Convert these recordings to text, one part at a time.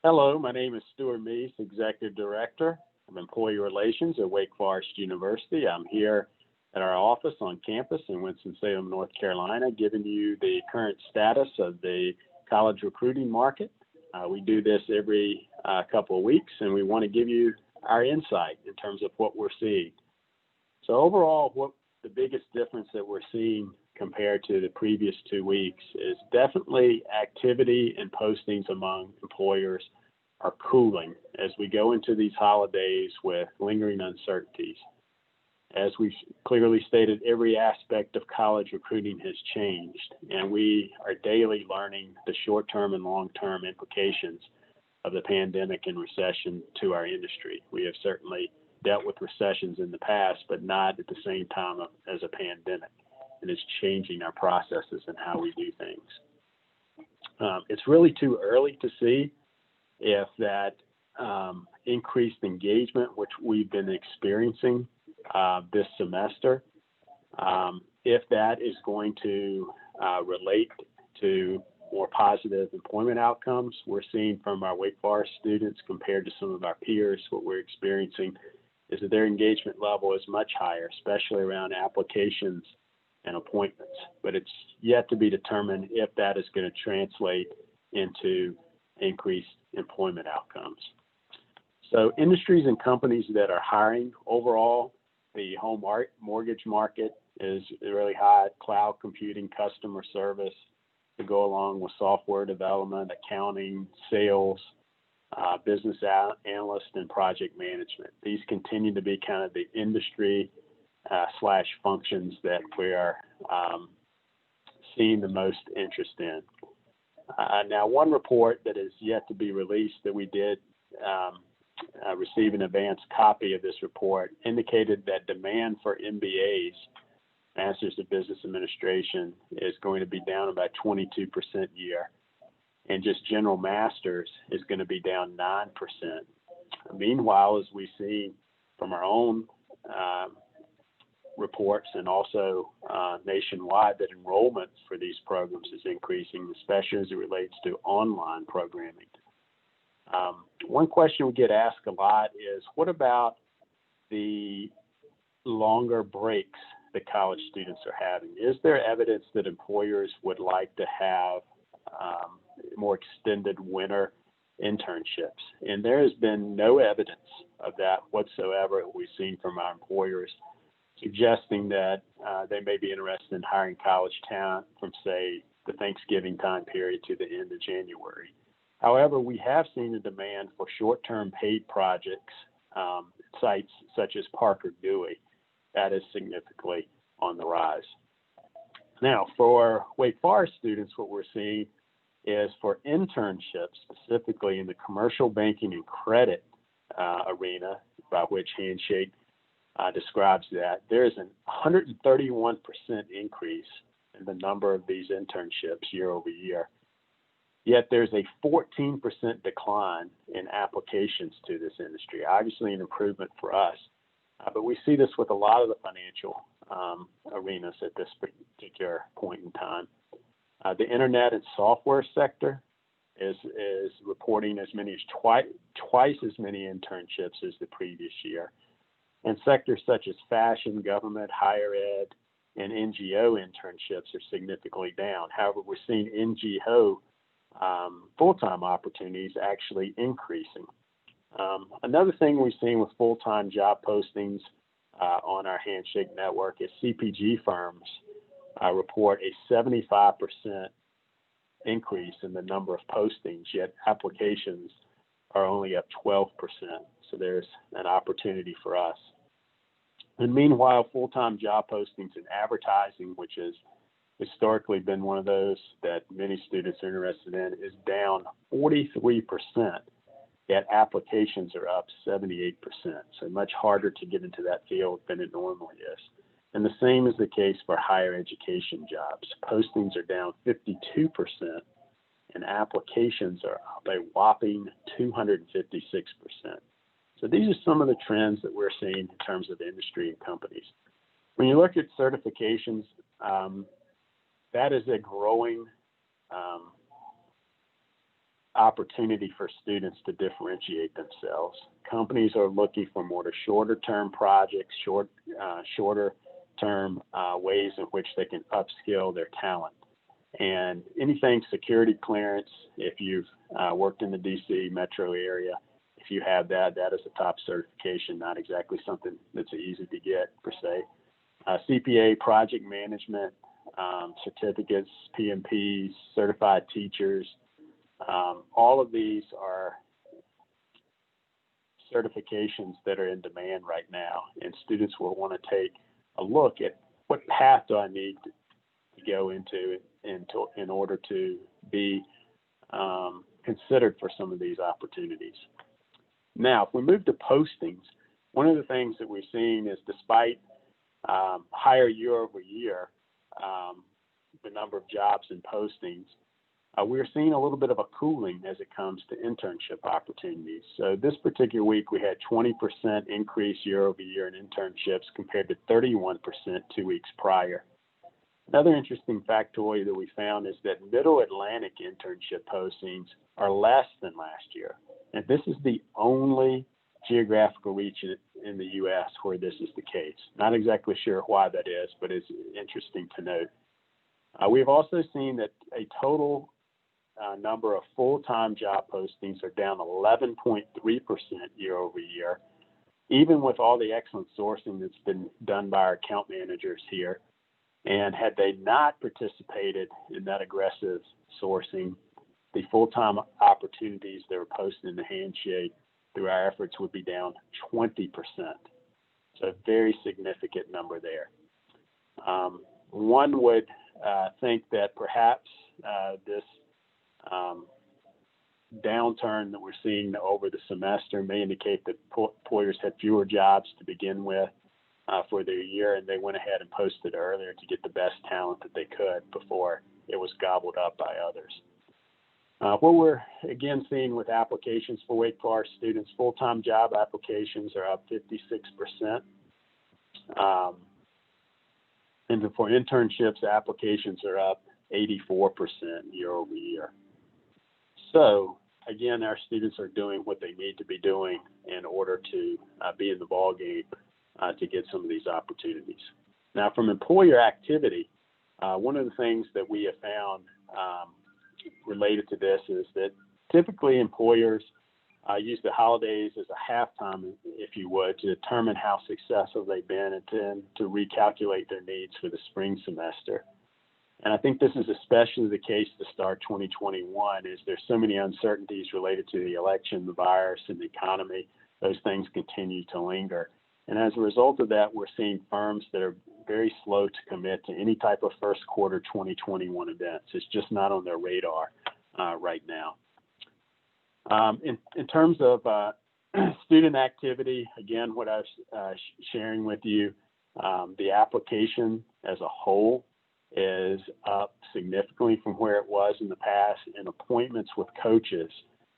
Hello, my name is Stuart Mease, Executive Director of Employee Relations at Wake Forest University. I'm here at our office on campus in Winston-Salem, North Carolina, giving you the current status of the college recruiting market. We do this every couple of weeks, and we want to give you our insight in terms of what we're seeing. So overall, what the biggest difference that we're seeing compared to the previous 2 weeks is definitely activity and postings among employers are cooling as we go into these holidays with lingering uncertainties. As we've clearly stated, every aspect of college recruiting has changed, and we are daily learning the short-term and long-term implications of the pandemic and recession to our industry. We have certainly dealt with recessions in the past, but not at the same time as a pandemic. And it's changing our processes and how we do things. It's really too early to see if that increased engagement, which we've been experiencing this semester, if that is going to relate to more positive employment outcomes. We're seeing from our Wake Forest students compared to some of our peers, what we're experiencing is that their engagement level is much higher, especially around applications and appointments, but it's yet to be determined if that is going to translate into increased employment outcomes. So industries and companies that are hiring overall, the home mortgage market is really high, cloud computing, customer service to go along with software development, accounting, sales, business analyst, and project management. These continue to be kind of the industry slash functions that we are seeing the most interest in. Now, one report that is yet to be released that we did receive an advance copy of this report indicated that demand for MBAs, Masters of Business Administration, is going to be down about 22% year, and just general masters is going to be down 9%. Meanwhile, as we see from our own reports and also nationwide, that enrollment for these programs is increasing, especially as it relates to online programming. One question we get asked a lot is, what about the longer breaks that college students are having? Is there evidence that employers would like to have more extended winter internships? And there has been no evidence of that whatsoever we've seen from our employers, suggesting that they may be interested in hiring college talent from, say, the Thanksgiving time period to the end of January. However, we have seen the demand for short-term paid projects, sites such as Parker Dewey, that is significantly on the rise. Now, for Wake Forest students, what we're seeing is for internships, specifically in the commercial banking and credit arena, by which Handshake describes that, there is a 131% increase in the number of these internships year over year. Yet there's a 14% decline in applications to this industry. Obviously an improvement for us, but we see this with a lot of the financial arenas at this particular point in time. The internet and software sector is reporting as many as twice as many internships as the previous year. And sectors such as fashion, government, higher ed, and NGO internships are significantly down. However, we're seeing NGO full-time opportunities actually increasing. Another thing we've seen with full-time job postings on our Handshake network is CPG firms report a 75% increase in the number of postings, yet applications are only up 12%. So there's an opportunity for us. And meanwhile, full-time job postings in advertising, which has historically been one of those that many students are interested in, is down 43%, yet applications are up 78%. So much harder to get into that field than it normally is. And the same is the case for higher education jobs. Postings are down 52%, and applications are up a whopping 256%. So these are some of the trends that we're seeing in terms of industry and companies. When you look at certifications, that is a growing opportunity for students to differentiate themselves. Companies are looking for shorter-term projects, shorter-term ways in which they can upskill their talent. And anything security clearance, if you've worked in the DC metro area, if you have that, that is a top certification, not exactly something that's easy to get per se. CPA, project management, certificates, PMPs, certified teachers, all of these are certifications that are in demand right now, and students will want to take a look at what path do I need to go into in order to be considered for some of these opportunities. Now, if we move to postings, one of the things that we've seen is despite higher year over year, the number of jobs and postings, we're seeing a little bit of a cooling as it comes to internship opportunities. So this particular week, we had 20% increase year over year in internships compared to 31% 2 weeks prior. Another interesting factoid that we found is that Middle Atlantic internship postings are less than last year. And this is the only geographical region in the U.S. where this is the case. Not exactly sure why that is, but it's interesting to note. We've also seen that a total number of full-time job postings are down 11.3% year over year, even with all the excellent sourcing that's been done by our account managers here. And had they not participated in that aggressive sourcing, the full-time opportunities that were posted in the handshake through our efforts would be down 20%. So a very significant number there. One would think that perhaps this downturn that we're seeing over the semester may indicate that employers had fewer jobs to begin with for their year, and they went ahead and posted earlier to get the best talent that they could before it was gobbled up by others. What we're again seeing with applications for Wake Forest students, full-time job applications are up 56%. And for internships, applications are up 84% year over year. So again, our students are doing what they need to be doing in order to be in the ballgame to get some of these opportunities. Now, from employer activity, one of the things that we have found related to this is that typically employers use the holidays as a halftime, if you would, to determine how successful they've been and then to recalculate their needs for the spring semester. And I think this is especially the case to start 2021, is there's so many uncertainties related to the election, the virus, and the economy. Those things continue to linger. And as a result of that, we're seeing firms that are very slow to commit to any type of first quarter 2021 events. It's just not on their radar right now. In terms of student activity, again, what I was sharing with you, the application as a whole is up significantly from where it was in the past, and appointments with coaches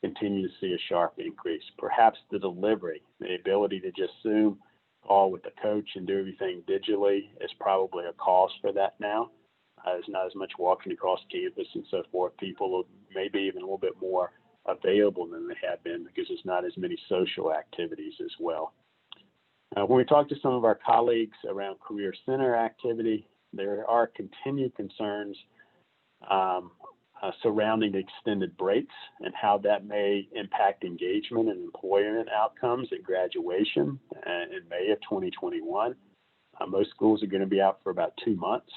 continue to see a sharp increase. Perhaps the delivery, the ability to just Zoom call with the coach and do everything digitally is probably a cause for that now. There's not as much walking across campus and so forth. People may be even a little bit more available than they have been because there's not as many social activities as well. When we talk to some of our colleagues around Career Center activity, there are continued concerns surrounding extended breaks and how that may impact engagement and employment outcomes at graduation in May of 2021. Most schools are going to be out for about 2 months,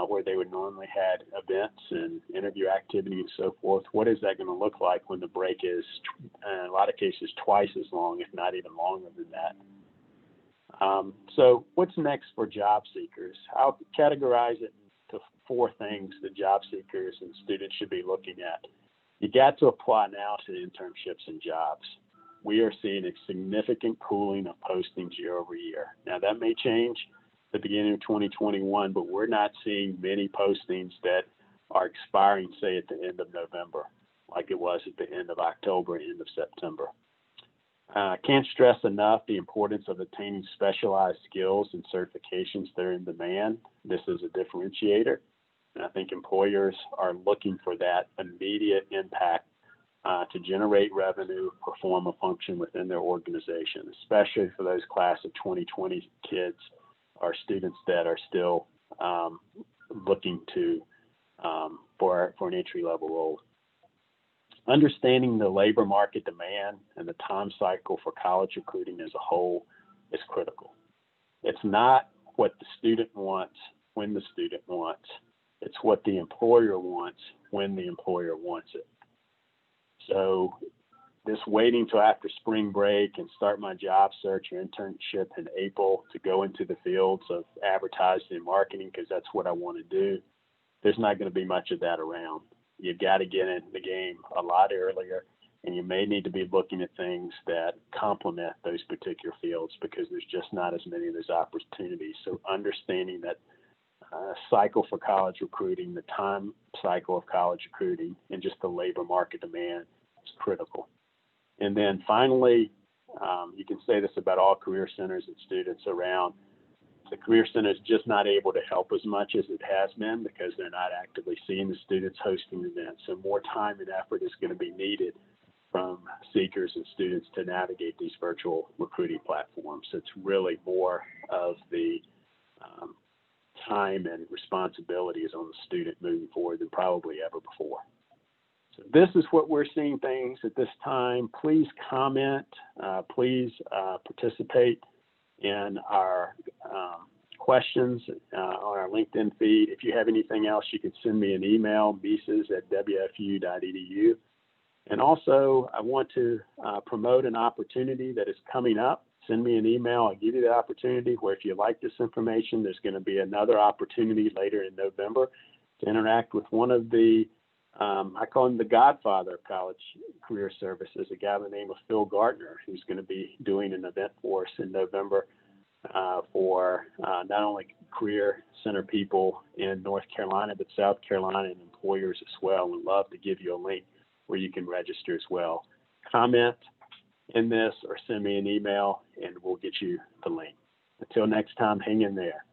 where they would normally had events and interview activity and so forth. What is that going to look like when the break is, in a lot of cases, twice as long, if not even longer than that? So what's next for job seekers? I'll categorize it into 4 things that job seekers and students should be looking at. You got to apply now to internships and jobs. We are seeing a significant cooling of postings year over year. Now, that may change at the beginning of 2021, but we're not seeing many postings that are expiring, say, at the end of November, like it was at the end of October, end of September. Can't stress enough the importance of attaining specialized skills and certifications that are in demand. This is a differentiator, and I think employers are looking for that immediate impact to generate revenue, perform a function within their organization, especially for those class of 2020 kids or students that are still looking to for an entry-level role. Understanding the labor market demand and the time cycle for college recruiting as a whole is critical. It's not what the student wants when the student wants. It's what the employer wants when the employer wants it. So this waiting till after spring break and start my job search or internship in April to go into the fields of advertising and marketing because that's what I want to do, there's not going to be much of that around. You got to get into the game a lot earlier, and you may need to be looking at things that complement those particular fields because there's just not as many of those opportunities. So understanding that cycle for college recruiting, the time cycle of college recruiting, and just the labor market demand is critical. And then finally, you can say this about all career centers and students around. The Career Center is just not able to help as much as it has been because they're not actively seeing the students hosting events. So more time and effort is going to be needed from seekers and students to navigate these virtual recruiting platforms. So it's really more of the time and responsibility is on the student moving forward than probably ever before. So this is what we're seeing things at this time. Please comment. Please participate in our questions on our LinkedIn feed. If you have anything else, you can send me an email, mises@wfu.edu. And also, I want to promote an opportunity that is coming up. Send me an email. I'll give you the opportunity where if you like this information, there's going to be another opportunity later in November to interact with one of the, I call him the godfather of college career services, a guy by the name of Phil Gardner, who's going to be doing an event for us in November for not only career center people in North Carolina, but South Carolina and employers as well. We'd love to give you a link where you can register as well. Comment in this or send me an email and we'll get you the link. Until next time, hang in there.